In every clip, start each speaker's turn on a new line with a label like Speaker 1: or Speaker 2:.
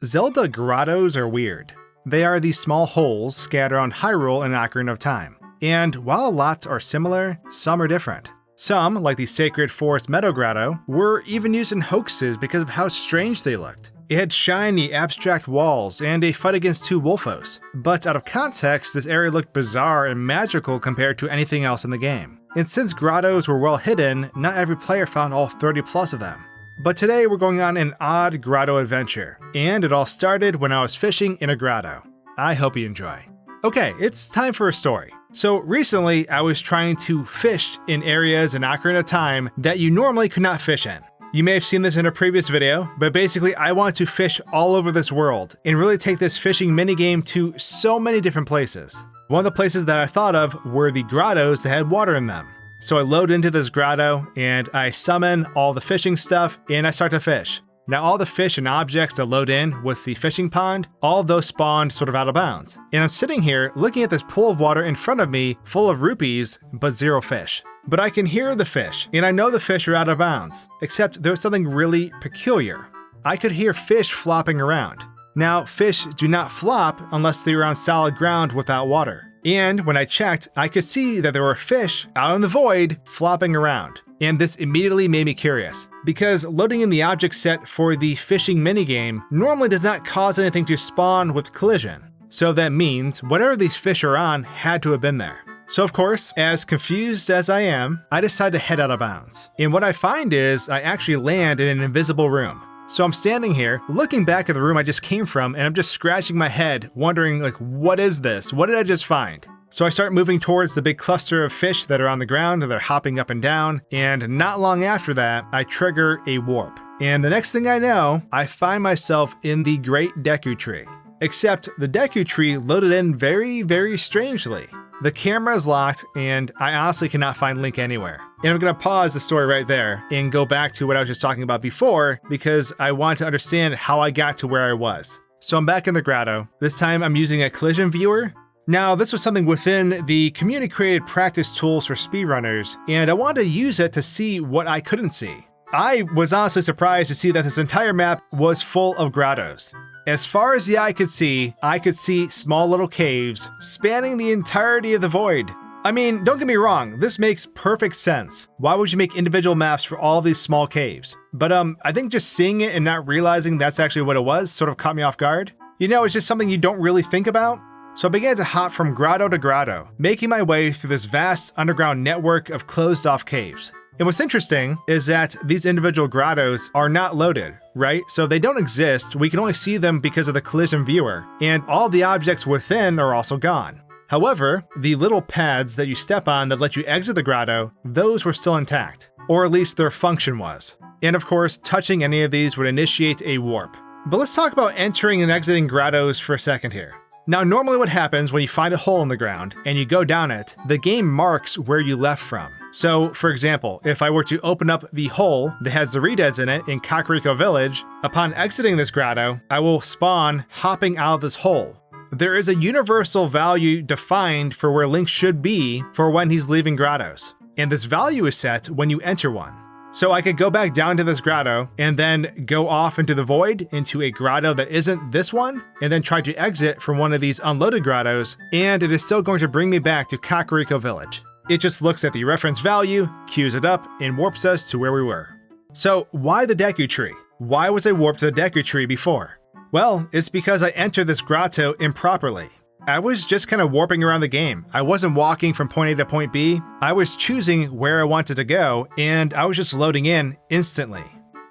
Speaker 1: Zelda grottos are weird. They are these small holes scattered around Hyrule in Ocarina of Time. And while a lot are similar, some are different. Some, like the Sacred Forest Meadow Grotto, were even used in hoaxes because of how strange they looked. It had shiny, abstract walls and a fight against two Wolfos. But out of context, this area looked bizarre and magical compared to anything else in the game. And since grottos were well hidden, not every player found all 30 plus of them. But today we're going on an odd grotto adventure, and it all started when I was fishing in a grotto. I hope you enjoy. Okay, it's time for a story. So recently I was trying to fish in areas in Ocarina of Time that you normally could not fish in. You may have seen this in a previous video, but basically I want to fish all over this world and really take this fishing minigame to so many different places. One of the places that I thought of were the grottos that had water in them. So I load into this grotto and I summon all the fishing stuff and I start to fish. Now all the fish and objects that load in with the fishing pond, all of those spawned sort of out of bounds. And I'm sitting here looking at this pool of water in front of me full of rupees, but zero fish. But I can hear the fish and I know the fish are out of bounds, except there was something really peculiar. I could hear fish flopping around. Now fish do not flop unless they're on solid ground without water. And when I checked, I could see that there were fish out in the void flopping around. And this immediately made me curious, because loading in the object set for the fishing minigame normally does not cause anything to spawn with collision. So that means whatever these fish are on had to have been there. So of course, as confused as I am, I decide to head out of bounds. And what I find is I actually land in an invisible room. So I'm standing here, looking back at the room I just came from, and I'm just scratching my head, wondering what is this? What did I just find? So I start moving towards the big cluster of fish that are on the ground, and they're hopping up and down, and not long after that, I trigger a warp. And the next thing I know, I find myself in the Great Deku Tree. Except the Deku Tree loaded in very, very strangely. The camera is locked, and I honestly cannot find Link anywhere. And I'm going to pause the story right there and go back to what I was just talking about before, because I want to understand how I got to where I was. So I'm back in the grotto. This time I'm using a collision viewer. Now, this was something within the community-created practice tools for speedrunners, and I wanted to use it to see what I couldn't see. I was honestly surprised to see that this entire map was full of grottos. As far as the eye could see, I could see small little caves spanning the entirety of the void. I mean, don't get me wrong, this makes perfect sense. Why would you make individual maps for all of these small caves? But I think just seeing it and not realizing that's actually what it was sort of caught me off guard. You know, it's just something you don't really think about. So I began to hop from grotto to grotto, making my way through this vast underground network of closed-off caves. And what's interesting is that these individual grottos are not loaded, right? So they don't exist, we can only see them because of the collision viewer, and all the objects within are also gone. However, the little pads that you step on that let you exit the grotto, those were still intact, or at least their function was. And of course, touching any of these would initiate a warp. But let's talk about entering and exiting grottos for a second here. Now, normally what happens when you find a hole in the ground and you go down it, the game marks where you left from. So, for example, if I were to open up the hole that has the Redeads in it in Kakariko Village, upon exiting this grotto, I will spawn hopping out of this hole. There is a universal value defined for where Link should be for when he's leaving grottos, and this value is set when you enter one. So I could go back down to this grotto and then go off into the void into a grotto that isn't this one, and then try to exit from one of these unloaded grottos, and it is still going to bring me back to Kakariko Village. It just looks at the reference value, queues it up, and warps us to where we were. So why the Deku Tree? Why was I warped to the Deku Tree before? Well, it's because I entered this grotto improperly. I was just kind of warping around the game. I wasn't walking from point A to point B. I was choosing where I wanted to go, and I was just loading in instantly.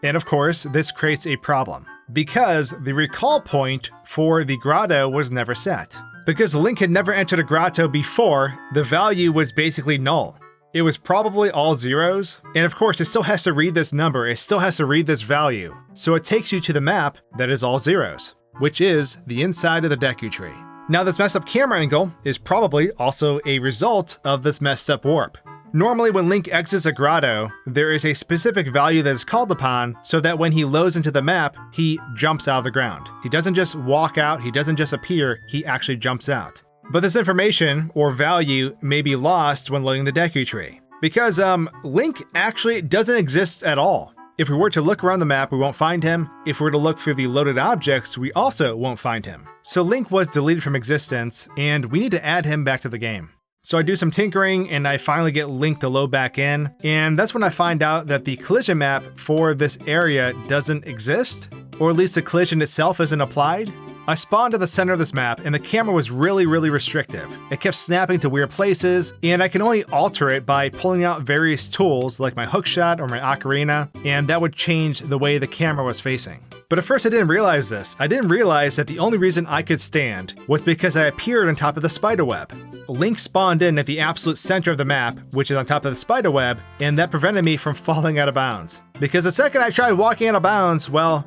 Speaker 1: And of course, this creates a problem, because the recall point for the grotto was never set. Because Link had never entered a grotto before, the value was basically null. It was probably all zeros, and of course it still has to read this number, it still has to read this value. So it takes you to the map that is all zeros, which is the inside of the Deku Tree. Now this messed up camera angle is probably also a result of this messed up warp. Normally when Link exits a grotto, there is a specific value that is called upon so that when he loads into the map, he jumps out of the ground. He doesn't just walk out, he doesn't just appear, he actually jumps out. But this information or value may be lost when loading the Deku Tree, because Link actually doesn't exist at all. If we were to look around the map, we won't find him. If we were to look through the loaded objects, we also won't find him. So Link was deleted from existence, and we need to add him back to the game. So I do some tinkering, and I finally get Link to load back in, and that's when I find out that the collision map for this area doesn't exist, or at least the collision itself isn't applied. I spawned at the center of this map, and the camera was really restrictive. It kept snapping to weird places, and I can only alter it by pulling out various tools like my hookshot or my ocarina, and that would change the way the camera was facing. But at first I didn't realize this. I didn't realize that the only reason I could stand was because I appeared on top of the spiderweb. Link spawned in at the absolute center of the map, which is on top of the spiderweb, and that prevented me from falling out of bounds. Because the second I tried walking out of bounds, well,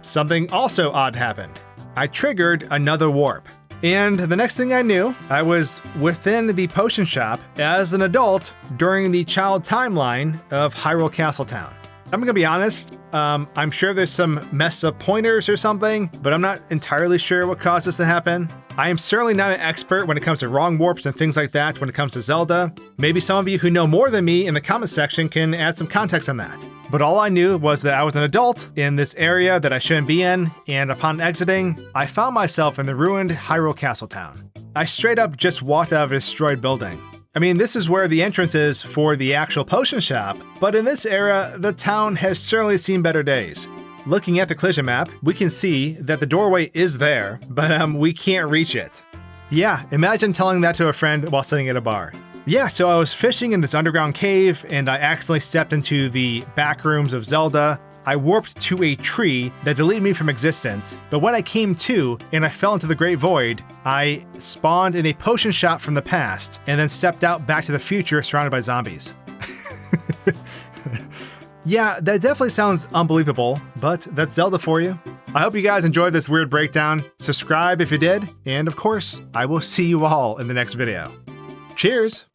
Speaker 1: something also odd happened. I triggered another warp. And the next thing I knew, I was within the potion shop as an adult during the child timeline of Hyrule Castletown. I'm gonna be honest, I'm sure there's some messed up pointers or something, but I'm not entirely sure what caused this to happen. I am certainly not an expert when it comes to wrong warps and things like that when it comes to Zelda. Maybe some of you who know more than me in the comment section can add some context on that. But all I knew was that I was an adult in this area that I shouldn't be in, and upon exiting, I found myself in the ruined Hyrule Castletown. I straight up just walked out of a destroyed building. I mean, this is where the entrance is for the actual potion shop, but in this era, the town has certainly seen better days. Looking at the collision map, we can see that the doorway is there, but we can't reach it. Yeah, imagine telling that to a friend while sitting at a bar. Yeah, so I was fishing in this underground cave, and I accidentally stepped into the Backrooms of Zelda. I warped to a tree that deleted me from existence, but when I came to and I fell into the Great Void, I spawned in a potion shop from the past, and then stepped out back to the future surrounded by zombies. Yeah, that definitely sounds unbelievable, but that's Zelda for you. I hope you guys enjoyed this weird breakdown. Subscribe if you did, and of course, I will see you all in the next video. Cheers!